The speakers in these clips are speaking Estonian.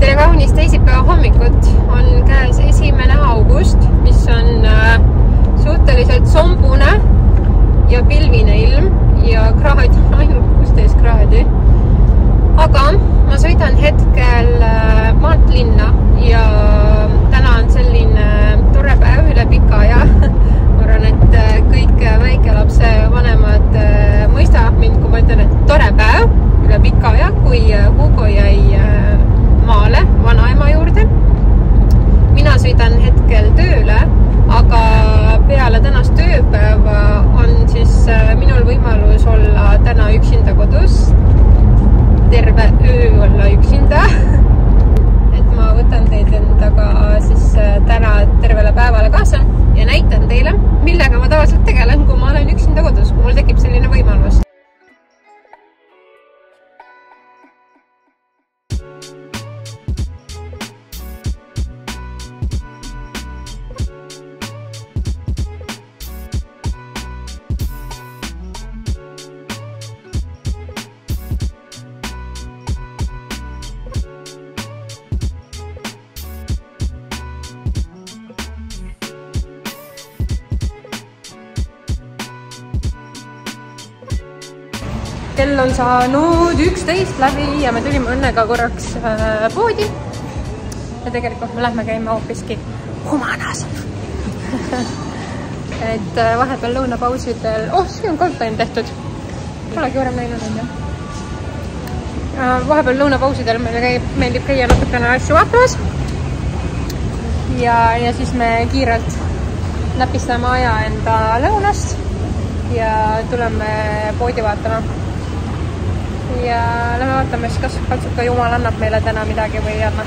Tere kaunist teisipäeva hommikut, on käes 1. august, mis on suhteliselt sombune ja pilvine ilm ja kraad, ainult 16 kraadi. Aga ma sõidan hetkel maalt linna ja täna on selline tore päev üle pika aja. Ma arvan, et kõik väikelapse vanemad mõistavad mind, kui ma ütlen, et tore päev üle pika aja, kui Hugo jäi maale vanaema juurde. Mina sõidan hetkel tööle, aga peale tänast tööpäeva on siis minul võimalus olla täna üksinda kodus. Terve öö olla üksinda. Et ma võtan teid endaga siis täna tervele päevale kaasa ja näitan teile, millega ma tavaliselt tegelen, kui ma olen üksinda kodus, kui mul tekib selline võimalus. Kell on saanud 11 läbi ja me tulime õnnega korraks poodi. Ja tegelikult me lähme käima hoopiski Humanas. Et vahepeal lõunapausidel... siin on Goldtime tehtud. Polegi varem näinud, on ju. Vahepeal lõunapausidel meile meeldib käia natukene asju vaatamas. Ja siis me kiirelt näpistame aja enda lõunast ja tuleme poodi vaatama. Ja lähme vaatame, kas katsuka Jumal annab meile täna midagi või ei anna.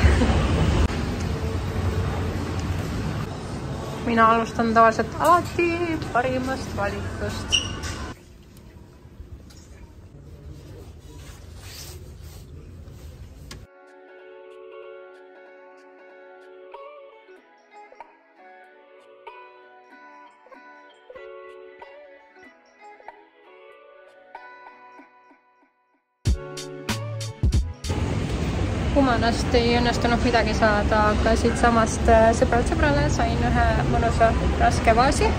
Mina alustan tavaliselt alati parimast valikust. Humanast ei õnnestunud midagi saada, aga siit samast sõbrale sain ühe mõnusa raske vaasi,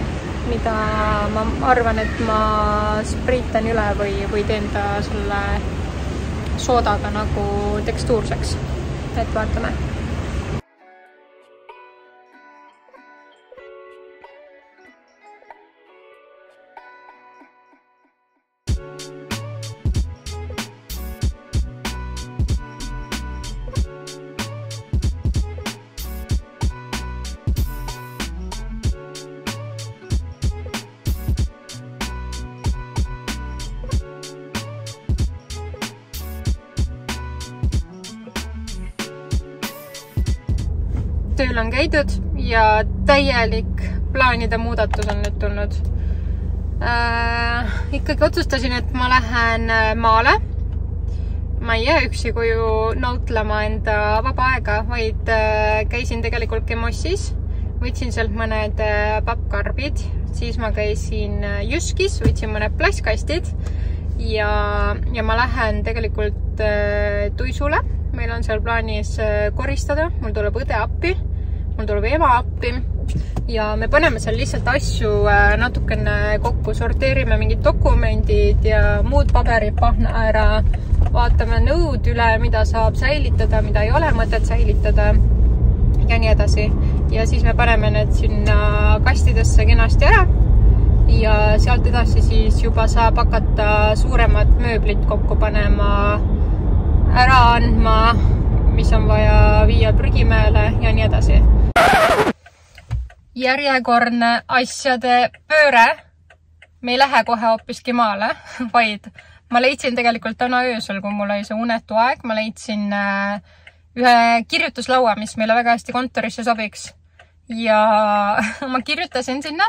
mida ma arvan, et ma spriitan üle või teen ta selle soodaga nagu tekstuurseks. Et vaatame. Tööl on käidud ja täielik plaanide muudatus on nüüd tulnud. Ikkagi otsustasin, et ma lähen maale. Ma ei jää üksi koju nautlema enda vaba aega, vaid käisin tegelikult Gemossis. Võtsin sealt mõned pappkarbid, siis ma käisin Jyskis, võtsin mõned plastkastid ja ma lähen tegelikult Tuisule. Meil on seal plaanis koristada, mul tuleb õde appi, mul tuleb ema appi ja me paneme seal lihtsalt asju natukene kokku, sorteerime mingid dokumendid ja muud paberid pahna ära, vaatame nõud üle, mida saab säilitada, mida ei ole mõtet säilitada ja nii edasi. Ja siis me paneme need sinna kastidesse kenasti ära ja sealt edasi siis juba saab hakata suuremad mööblit kokku panema, ära andma, mis on vaja viia prügimäele ja nii edasi. Järjekordne asjade pööre. Me ei lähe kohe hoopiski maale, vaid ma leidsin tegelikult täna öösel, kui mul oli see unetu aeg, ma leidsin ühe kirjutuslaua, mis meile väga hästi kontorisse sobiks. Ja ma kirjutasin sinna.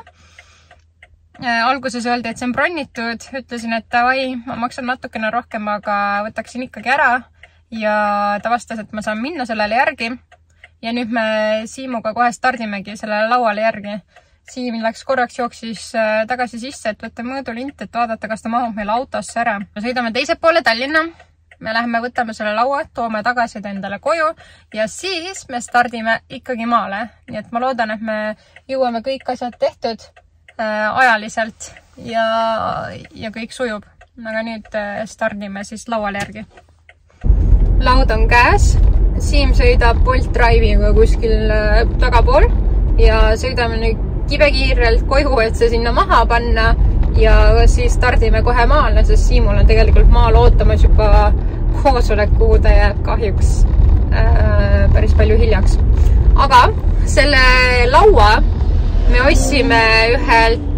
Alguses öeldi, et see on bronnitud. Ütlesin, et davai, ma maksan natukene rohkem, aga võtaksin ikkagi ära. Ja ta vastas, et ma saan minna sellele järgi. Ja nüüd me Siimuga kohe stardimegi sellele lauale järgi. Siim läks korraks jooksis tagasi sisse, et võtta mõõdulint, et vaadata, kas ta mahub meil autosse ära. Me sõidame teise poole Tallinna. me läheme võtame selle laua, toome tagasi endale koju ja siis me stardime ikkagi maale. Nii et ma loodan, et me jõuame kõik asjad tehtud ajaliselt ja kõik sujub. Aga nüüd stardime siis lauale järgi. Laud on käes. Siim sõidab Bolt Drive'iga kuskil tagapool ja sõidame nüüd kibekiirelt koju, et see sinna maha panna ja siis stardime kohe maale, sest Siimul on tegelikult maal ootamas juba koosolek, kuhu ta jääb kahjuks päris palju hiljaks. Aga selle laua me ostsime ühelt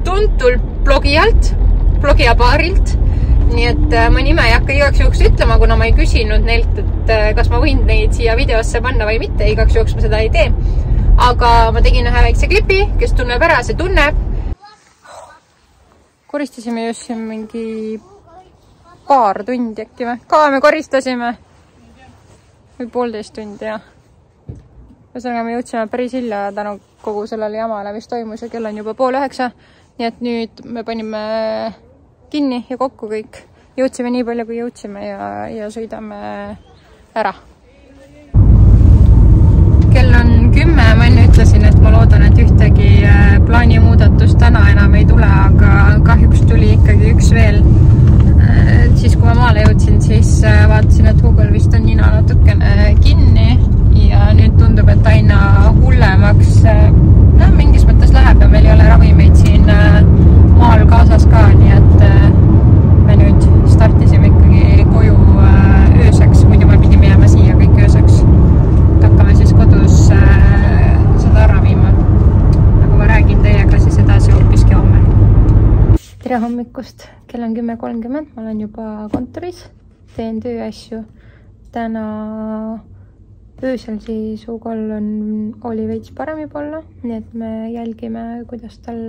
tuntult blogijabaarilt, nii et ma nime ei hakka igaks juhuks ütlema, kuna ma ei küsinud neilt, et kas ma võin neid siia videosse panna või mitte, igaks juhuks ma seda ei tee. Aga ma tegin ühe väikse klipi, kes tunneb ära, see tunneb. Koristasime just siin mingi paar tundi äkki või? Ka me koristasime või 1,5 tundi ja ühesõnaga me jõudsime päris hilja tänu kogu sellele jamale, mis toimus ja kell on juba 8:30. Nii et nüüd me panime kinni ja kokku kõik. Jõudsime nii palju, kui jõudsime ja sõidame ära. Kell on 10, ma enne ütlesin, et ma loodan, et ühtegi plaanimuudatust täna enam ei tule, aga kahjuks tuli ikkagi üks veel. Siis kui ma maale jõudsin, siis vaatasin, et Huugol vist on nina natukene kinni ja nüüd tundub, et aina hullemaks mingis mõttes läheb ja meil ei ole ravimeid siin maal kaasas ka, nii et me nüüd startisime ikkagi koju ööseks, muidu me pidime jääma siia kõik ööseks. Hakkame siis kodus seda ära viima. Nagu ma räägin teiega, siis edasi hoopiski homme. Tere hommikust! Kell on 10:30, ma olen juba kontoris, teen tööasju. Täna öösel siis Hugol oli veits parem juba olla, nii et me jälgime, kuidas tal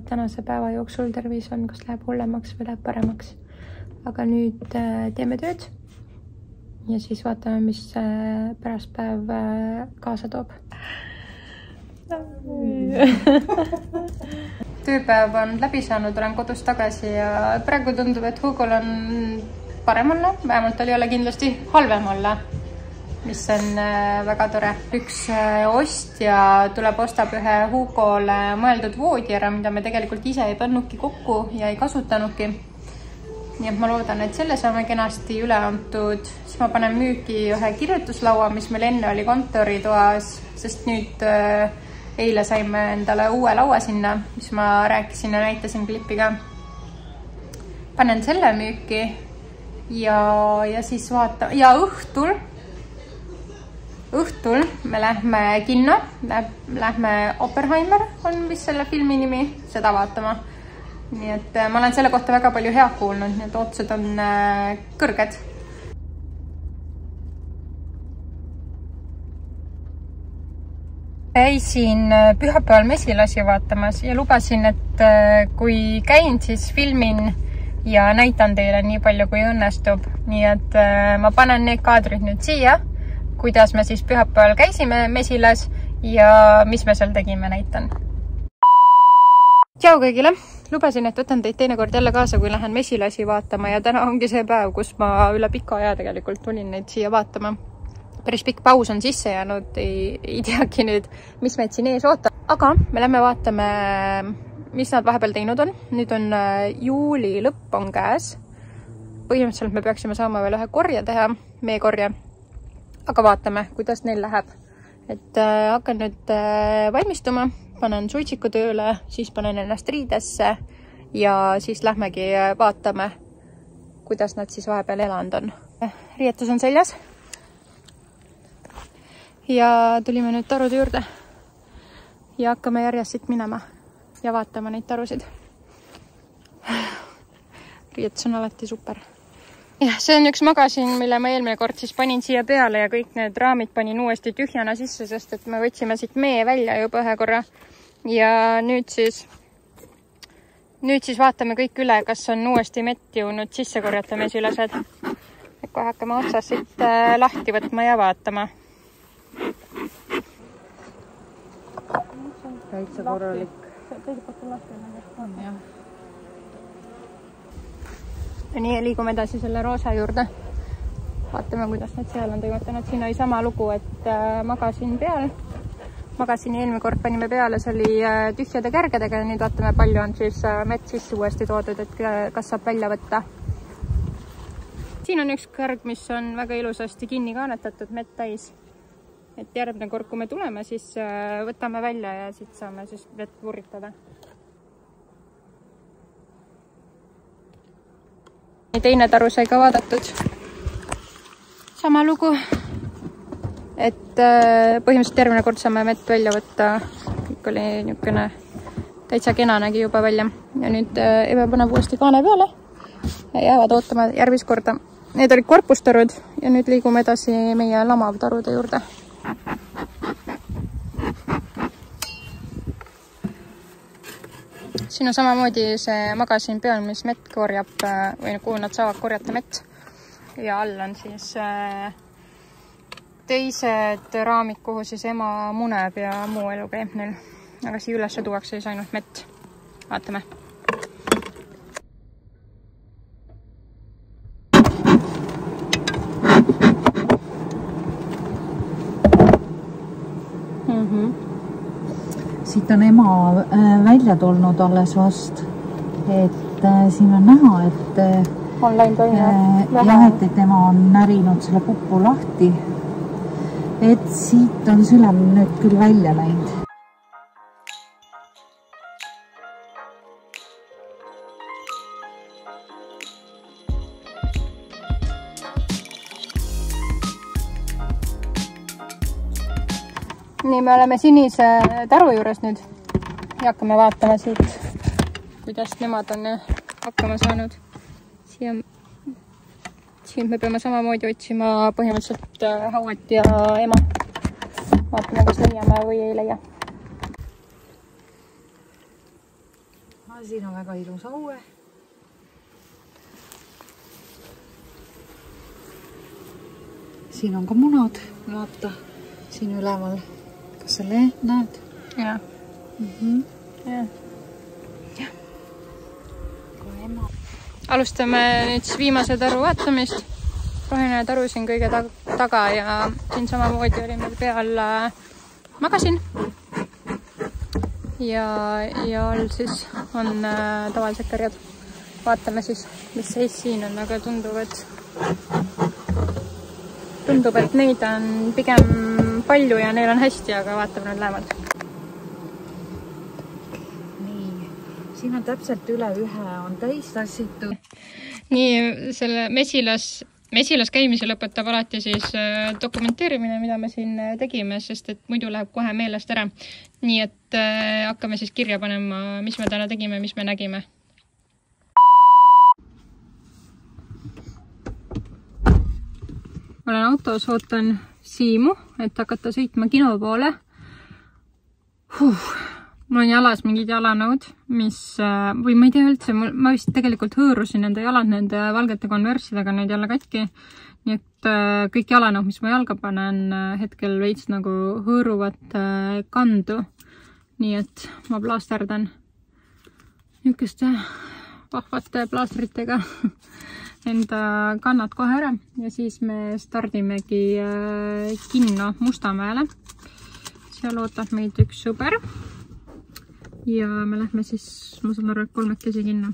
tänase päeva jooksul tervis on, kas läheb hullemaks või läheb paremaks. Aga nüüd teeme tööd ja siis vaatame, mis pärastpäev kaasa toob. Tööpäev on läbi saanud, olen kodus tagasi ja praegu tundub, et Hugol on parem olla, vähemalt tal ei ole kindlasti halvem olla, mis on väga tore. Üks ostja tuleb, ostab ühe Hugole mõeldud voodi ära, mida me tegelikult ise ei pannuki kokku ja ei kasutanudki. Nii et ma loodan, et selle saame kenasti üle antud. Siis ma panen müüki ühe kirjutuslaua, mis meil enne oli kontoritoas, sest nüüd eile saime endale uue laua sinna, mis ma rääkisin ja näitasin klipiga. Panen selle müüki ja siis vaata ja õhtul me lähme kinno, lähme Oppenheimer on vist selle filmi nimi, seda vaatama. Nii et ma olen selle kohta väga palju head kuulnud, nii et ootused on kõrged. Käisin pühapäeval mesilasi vaatamas ja lubasin, et kui käin, siis filmin ja näitan teile nii palju, kui õnnestub. Nii et ma panen need kaadrid nüüd siia, kuidas me siis pühapäeval käisime mesilas ja mis me seal tegime, näitan. Tšau kõigile! Lubasin, et võtan teid teinekord jälle kaasa, kui lähen mesilasi vaatama ja täna ongi see päev, kus ma üle pika aja tegelikult tulin neid siia vaatama. Päris pikk paus on sisse jäänud, ei teagi nüüd, mis meid siin ees ootab. Aga me lähme vaatame, mis nad vahepeal teinud on. Nüüd on juuli lõpp on käes. Põhimõtteliselt me peaksime saama veel ühe korje teha, meekorje. Aga vaatame, kuidas neil läheb. Et hakkan nüüd valmistuma, panen suitsiku tööle, siis panen ennast riidesse ja siis lähmegi vaatame, kuidas nad siis vahepeal elanud on. Riietus on seljas. Ja tulime nüüd tarude juurde ja hakkame järjest siit minema ja vaatama neid tarusid. Riietus on alati super. Ja, see on üks magasin, mille ma eelmine kord siis panin siia peale ja kõik need raamid panin uuesti tühjana sisse, sest et me võtsime siit mee välja juba ühe korra. Ja nüüd siis vaatame kõik üle, kas on uuesti mett jõudnud sisse korjata mesilased. Kohe hakkame otsas siit lahti võtma ja vaatama. Täitsa korralik. Teiselt poolt on lahti. Ja nii liigume edasi selle roosa juurde. Vaatame, kuidas need seal on toimetanud. Siin oli sama lugu, et magasin peal. Magasin eelmine kord panime peale, see oli tühjade kärgedega ja nüüd vaatame, palju on siis mett sisse uuesti toodud, et kas saab välja võtta. Siin on üks kärg, mis on väga ilusasti kinni kaanetatud, mett täis. Et järgmine kord, kui me tuleme, siis võtame välja ja siit saame siis vett vuritada. Teine taru sai ka vaadatud. Sama lugu, et põhimõtteliselt järgmine kord saame mett välja võtta. Kõik oli niisugune täitsa kena nägi juba välja. Ja nüüd Eve paneb uuesti kaane peale ja jäävad ootama järgmist korda. Need olid korpustarud ja nüüd liigume edasi meie lamavtarude juurde. Siin on samamoodi see magasin peal, mis mett korjab või kuhu nad saavad korjata mett. Ja all on siis teised raamid, kuhu siis ema muneb ja muu elu käib neil. Aga siia üles tuuakse siis ainult mett. Vaatame. Siit on ema välja tulnud alles vast, et siin on näha, et jah, et ema on närinud selle pupu lahti, et siit on sülem nüüd küll välja läinud. Nii, me oleme sinise taru juures nüüd ja hakkame vaatama siit, kuidas nemad on hakkama saanud. Siin me peame samamoodi otsima põhimõtteliselt hauat ja ema. Vaatame, kas leiame või ei leia. Siin on väga ilus haue. Siin on ka munad, vaata, siin üleval. Kas selle näed? Jah. Jah. Alustame nüüd viimase taru vaatamist. Roheline taru siin kõige taga ja siin samamoodi oli meil peal magasin. Ja all siis on tavalised kärjad. Vaatame siis, mis seis siin on, aga tundub, et neid on pigem palju ja neil on hästi, aga vaatame nüüd lähemalt. Nii, siin on täpselt üle ühe on täis tassitud. Nii, selle mesilas käimise lõpetab alati siis dokumenteerimine, mida me siin tegime, sest et muidu läheb kohe meelest ära. Nii, et hakkame siis kirja panema, mis me täna tegime, mis me nägime. Olen autos, ootan Siimu, et hakata sõitma kino poole. Mul on jalas mingid jalanõud, või ma ei tea üldse, ma vist tegelikult hõõrusin nende jalad nende valgete konverssidega nüüd jälle katki. Nii et kõik jalanõud, mis ma jalga panen, hetkel veits nagu hõõruvad kandu. Nii et ma plaasterdan niisuguste vahvate plaastritega enda kannad kohe ära ja siis me stardimegi kinno Mustamäele. Seal ootab meid üks sõber ja me lähme siis, ma saan aru, 3 kinno.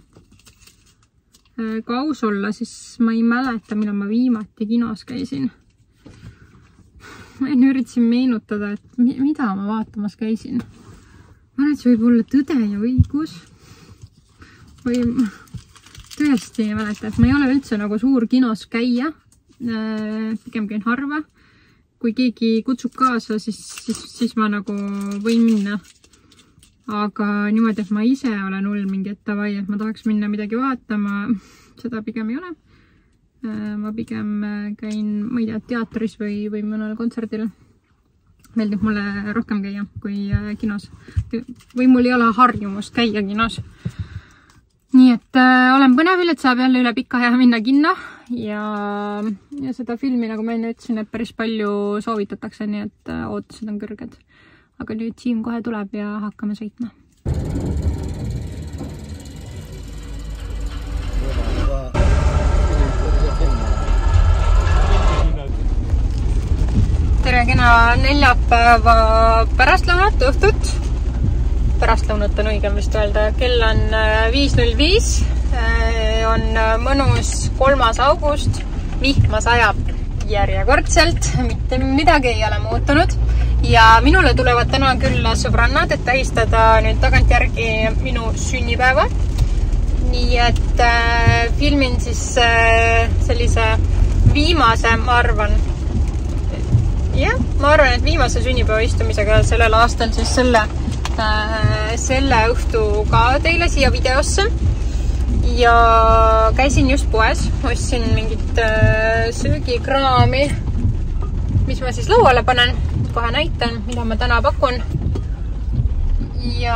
Kui aus olla, siis ma ei mäleta, millal ma viimati kinos käisin. Ma üritasin meenutada, et mida ma vaatamas käisin. Ma arvan, et see võib olla Tõde ja õigus või tõesti ei mäleta, et ma ei ole üldse nagu suur kinos käia, pigem käin harva. Kui keegi kutsub kaasa, siis ma nagu võin minna. Aga niimoodi, et ma ise olen hull mingi ettavai, et ma tahaks minna midagi vaatama, seda pigem ei ole. Ma pigem käin, ma ei tea, teatris või mõnel kontserdil. Meeldib mulle rohkem käia kui kinos. Või mul ei ole harjumust käia kinos. Nii et olen põnevil, et saab jälle üle pika aja minna kinno ja seda filmi, nagu ma enne ütlesin, et päris palju soovitatakse, nii et ootused on kõrged. Aga nüüd Siim kohe tuleb ja hakkame sõitma. täna neljapäeva pärastlõunat, õhtut. Pärastlõunat on õigem vist öelda. Kell on 5.05. On mõnus 3. august. Vihma sajab järjekordselt. Mitte midagi ei ole muutunud. Ja minule tulevad täna külla sõbrannad, et tähistada nüüd tagantjärgi minu sünnipäeva. Nii et filmin siis sellise viimase, ma arvan, et viimase sünnipäeva istumisega sellel aastal siis selle õhtu ka teile siia videosse. Ja käisin just poes, ostsin mingit söögikraami, mis ma siis lauale panen. Kohe näitan, mida ma täna pakun. Ja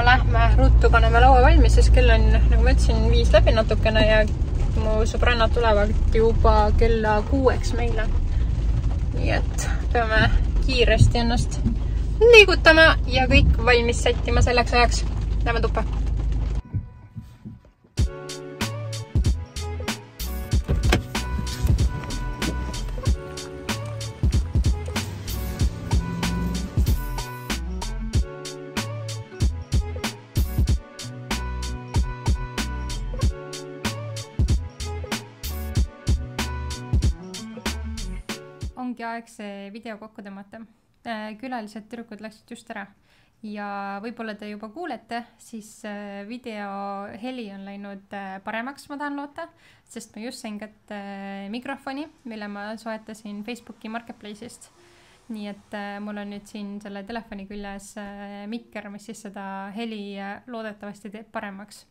lähme ruttu, paneme laua valmis, sest kell on, nagu ma ütlesin, 5 läbi natukene ja mu sõbrannad tulevad juba kella 6 meile. Nii et peame kiiresti ennast liigutama ja kõik valmis sättima selleks ajaks. Lähme tuppa. Ongi aeg see video kokku tõmmata. Külalised tüdrukud läksid just ära ja võib-olla te juba kuulete, siis video heli on läinud paremaks, ma tahan loota, sest ma just sain kätte mikrofoni, mille ma soetasin Facebooki Marketplace'ist. Nii et mul on nüüd siin selle telefoni küljes mikker, mis siis seda heli loodetavasti teeb paremaks.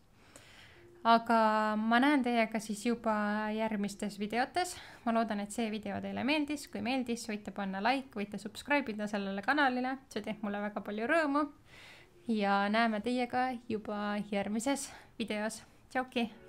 Aga ma näen teiega siis juba järgmistes videotes. Ma loodan, et see video teile meeldis. Kui meeldis, võite panna like, võite subscribe'ida sellele kanalile. See teeb mulle väga palju rõõmu. Ja näeme teiega juba järgmises videos. Tšauki!